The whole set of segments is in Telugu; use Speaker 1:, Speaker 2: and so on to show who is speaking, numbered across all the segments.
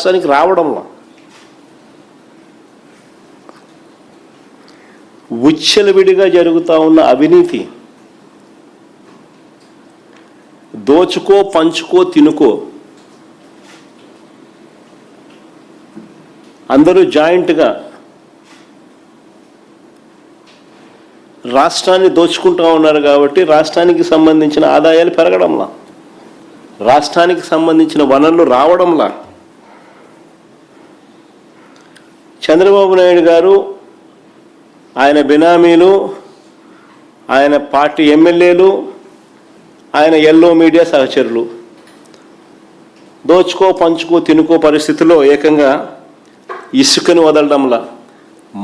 Speaker 1: రాష్ట్రానికి రావడంలో విచ్చలవిడిగా జరుగుతూ ఉన్న అవినీతి, దోచుకో పంచుకో తినుకో, అందరూ జాయింట్గా రాష్ట్రాన్ని దోచుకుంటూ ఉన్నారు కాబట్టి రాష్ట్రానికి సంబంధించిన ఆదాయాలు పెరగడంలా, రాష్ట్రానికి సంబంధించిన వనరులు రావడంలా చంద్రబాబు నాయుడు గారు, ఆయన బినామీలు, ఆయన పార్టీ ఎమ్మెల్యేలు, ఆయన ఎల్లో మీడియా సహచరులు దోచుకో పంచుకో తినుకో పరిస్థితిలో ఏకంగా ఇసుకని వదలడంలా,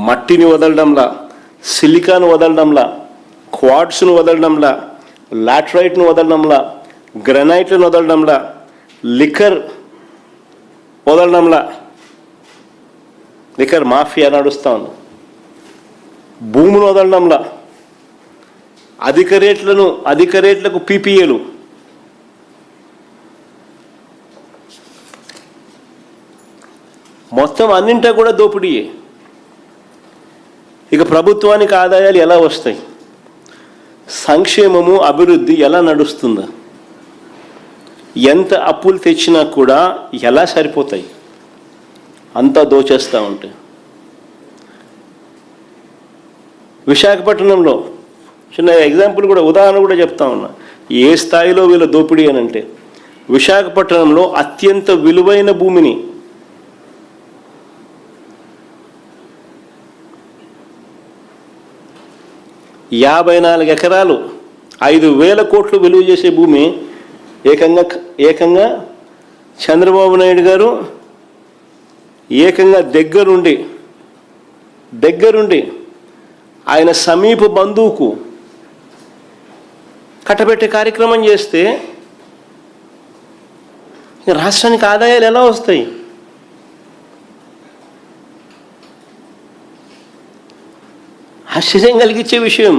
Speaker 1: మట్టిని వదలడంలా, సిలికాను వదలడంలా, క్వాడ్స్ను వదలడంలా, లాటరైట్ను వదలడంలా, గ్రనైట్లను వదలడంలా, లిక్కర్ వదలడంలా, లిక్కర్ మాఫియా నడుస్తూ ఉంది, భూములు వదలడంలా, అధిక రేట్లకు పీపీఏలు, మొత్తం అన్నింటా కూడా దోపిడీయే. ఇక ప్రభుత్వానికి ఆదాయాలు ఎలా వస్తాయి, సంక్షేమము అభివృద్ధి ఎలా నడుస్తుందా, ఎంత అప్పులు తెచ్చినా కూడా ఎలా సరిపోతాయి, అంతా దోచేస్తూ ఉంటాయి. విశాఖపట్నంలో చిన్న ఎగ్జాంపుల్ కూడా, ఉదాహరణ కూడా చెప్తా ఉన్నా, ఏ స్థాయిలో వీళ్ళ దోపిడీ అని అంటే, విశాఖపట్నంలో అత్యంత విలువైన భూమిని $54 ఎకరాలు 5,000 కోట్లు విలువ చేసే భూమి ఏకంగా చంద్రబాబు నాయుడు గారు ఏకంగా దగ్గరుండి ఆయన సమీప బంధువుకు కట్టబెట్టే కార్యక్రమం చేస్తే రాష్ట్రానికి ఆదాయాలు ఎలా వస్తాయి? ఆశ్చర్యం కలిగించే విషయం.